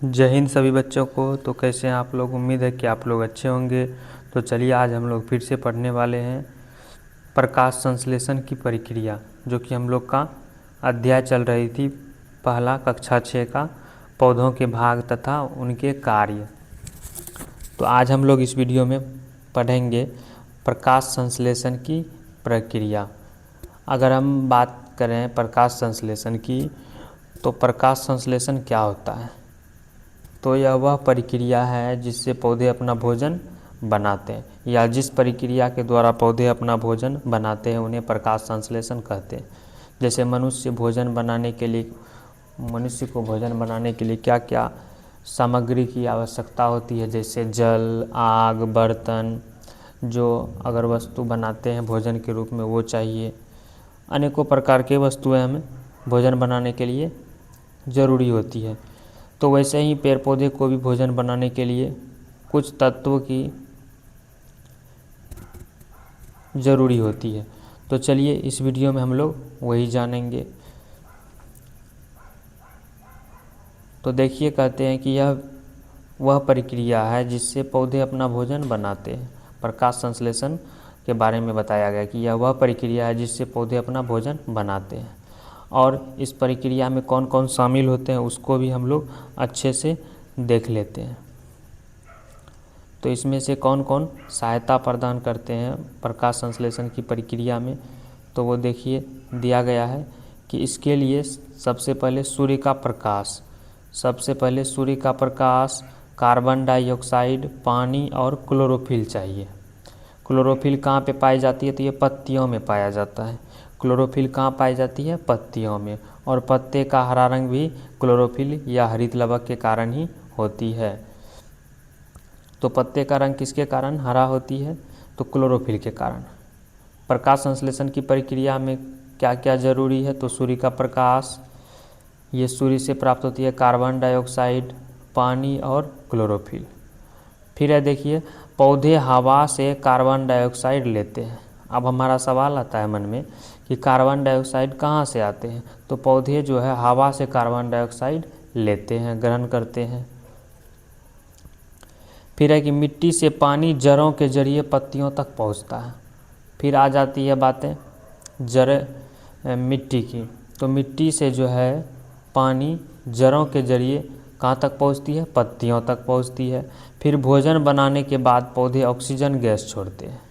जय हिंद सभी बच्चों को। तो कैसे हैं आप लोग? उम्मीद है कि आप लोग अच्छे होंगे। तो चलिए आज हम लोग फिर से पढ़ने वाले हैं प्रकाश संश्लेषण की प्रक्रिया, जो कि हम लोग का अध्याय चल रही थी पहला कक्षा 6 का पौधों के भाग तथा उनके कार्य। तो आज हम लोग इस वीडियो में पढ़ेंगे प्रकाश संश्लेषण की प्रक्रिया। अगर हम बात करें प्रकाश संश्लेषण की, तो प्रकाश संश्लेषण क्या होता है? तो यह वह प्रक्रिया है जिससे पौधे अपना भोजन बनाते हैं, या जिस प्रक्रिया के द्वारा पौधे अपना भोजन बनाते हैं उन्हें प्रकाश संश्लेषण कहते हैं। जैसे मनुष्य को भोजन बनाने के लिए क्या क्या सामग्री की आवश्यकता होती है, जैसे जल, आग, बर्तन, जो अगर वस्तु बनाते हैं भोजन के रूप में वो चाहिए। अनेकों प्रकार के वस्तुएं हमें भोजन बनाने के लिए ज़रूरी होती है। तो वैसे ही पेड़ पौधे को भी भोजन बनाने के लिए कुछ तत्वों की ज़रूरी होती है। तो चलिए इस वीडियो में हम लोग वही जानेंगे। तो देखिए, कहते हैं कि यह वह प्रक्रिया है जिससे पौधे अपना भोजन बनाते हैं। प्रकाश संश्लेषण के बारे में बताया गया कि यह वह प्रक्रिया है जिससे पौधे अपना भोजन बनाते हैं, और इस प्रक्रिया में कौन कौन शामिल होते हैं उसको भी हम लोग अच्छे से देख लेते हैं। तो इसमें से कौन कौन सहायता प्रदान करते हैं प्रकाश संश्लेषण की प्रक्रिया में, तो वो देखिए दिया गया है कि इसके लिए सबसे पहले सूर्य का प्रकाश, कार्बन डाइऑक्साइड, पानी और क्लोरोफिल चाहिए। क्लोरोफिल कहाँ पे पाई जाती है? तो ये पत्तियों में पाया जाता है। क्लोरोफिल कहाँ पाई जाती है? पत्तियों में। और पत्ते का हरा रंग भी क्लोरोफिल या हरित लवक के कारण ही होती है। तो पत्ते का रंग किसके कारण हरा होती है? तो क्लोरोफिल के कारण। प्रकाश संश्लेषण की प्रक्रिया में क्या क्या जरूरी है? तो सूर्य का प्रकाश, ये सूर्य से प्राप्त होती है कार्बन डाइऑक्साइड, पानी और क्लोरोफिल। फिर है देखिए, पौधे हवा से कार्बन डाइऑक्साइड लेते हैं। अब हमारा सवाल आता है मन में कि कार्बन डाइऑक्साइड कहाँ से आते हैं? तो पौधे जो है हवा से कार्बन डाइऑक्साइड लेते हैं, ग्रहण करते हैं। फिर है कि मिट्टी से पानी जड़ों के जरिए पत्तियों तक पहुँचता है। फिर आ जाती है बातें मिट्टी की। तो मिट्टी से जो है पानी जड़ों के जरिए कहाँ तक पहुँचती है? पत्तियों तक पहुँचती है। फिर भोजन बनाने के बाद पौधे ऑक्सीजन गैस छोड़ते हैं।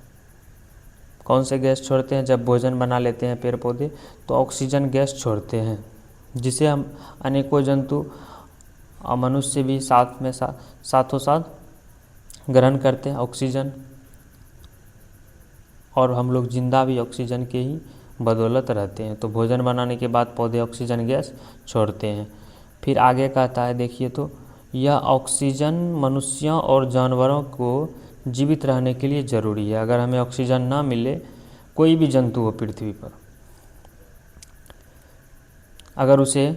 कौन से गैस छोड़ते हैं? जब भोजन बना लेते हैं पेड़ पौधे तो ऑक्सीजन गैस छोड़ते हैं, जिसे हम अनेकों जंतु और मनुष्य भी साथों साथ ग्रहण करते हैं ऑक्सीजन, और हम लोग जिंदा भी ऑक्सीजन के ही बदौलत रहते हैं। तो भोजन बनाने के बाद पौधे ऑक्सीजन गैस छोड़ते हैं। फिर आगे कहता है देखिए, तो यह ऑक्सीजन मनुष्यों और जानवरों को जीवित रहने के लिए ज़रूरी है। अगर हमें ऑक्सीजन ना मिले, कोई भी जंतु हो पृथ्वी पर, अगर उसे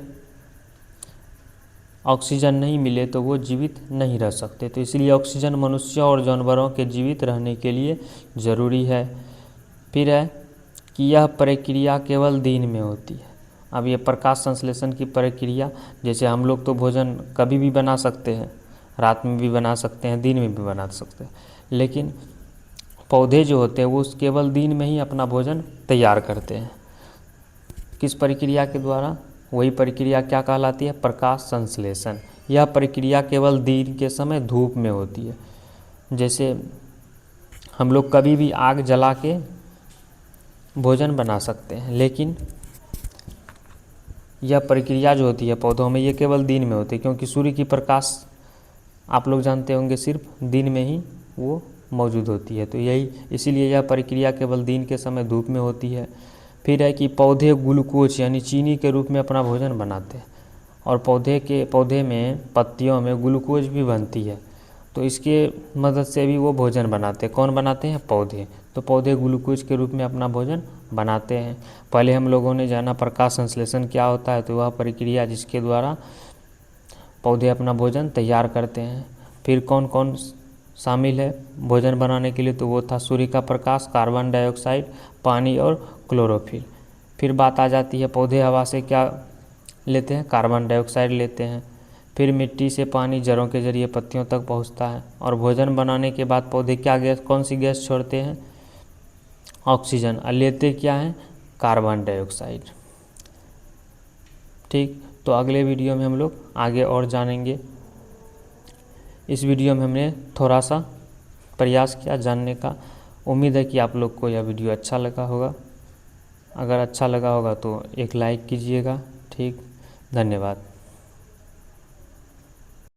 ऑक्सीजन नहीं मिले तो वो जीवित नहीं रह सकते। तो इसलिए ऑक्सीजन मनुष्यों और जानवरों के जीवित रहने के लिए ज़रूरी है। फिर है कि यह प्रक्रिया केवल दिन में होती है। अब ये प्रकाश संश्लेषण की प्रक्रिया, जैसे हम लोग तो भोजन कभी भी बना सकते हैं, रात में भी बना सकते हैं, दिन में भी बना सकते हैं, लेकिन पौधे जो होते हैं वो केवल दिन में ही अपना भोजन तैयार करते हैं। किस प्रक्रिया के द्वारा? वही प्रक्रिया क्या कहलाती है? प्रकाश संश्लेषण। यह प्रक्रिया केवल दिन के समय धूप में होती है। जैसे हम लोग कभी भी आग जला के भोजन बना सकते हैं, लेकिन यह प्रक्रिया जो होती है पौधों में, ये केवल दिन में होती है, क्योंकि सूर्य की प्रकाश आप लोग जानते होंगे सिर्फ दिन में ही वो मौजूद होती है। तो इसीलिए यह प्रक्रिया केवल दिन के समय धूप में होती है। फिर है कि पौधे ग्लूकोज यानी चीनी के रूप में अपना भोजन बनाते हैं, और पौधे में पत्तियों में ग्लूकोज भी बनती है। तो इसके मदद से भी वो भोजन बनाते हैं। कौन बनाते हैं? पौधे। तो पौधे ग्लूकोज के रूप में अपना भोजन बनाते हैं। पहले हम लोगों ने जाना प्रकाश संश्लेषण क्या होता है, तो वह प्रक्रिया जिसके द्वारा पौधे अपना भोजन तैयार करते हैं। फिर कौन कौन शामिल है भोजन बनाने के लिए? तो वो था सूर्य का प्रकाश, कार्बन डाइऑक्साइड, पानी और क्लोरोफिल। फिर बात आ जाती है पौधे हवा से क्या लेते हैं? कार्बन डाइऑक्साइड लेते हैं। फिर मिट्टी से पानी जड़ों के जरिए पत्तियों तक पहुंचता है, और भोजन बनाने के बाद पौधे क्या गैस, कौन सी गैस छोड़ते हैं? ऑक्सीजन, और लेते क्या हैं? Carbon dioxide. ठीक, तो अगले वीडियो में हम लोग आगे और जानेंगे। इस वीडियो में हमने थोड़ा सा प्रयास किया जानने का। उम्मीद है कि आप लोग को यह वीडियो अच्छा लगा होगा। अगर अच्छा लगा होगा तो एक लाइक कीजिएगा। ठीक, धन्यवाद।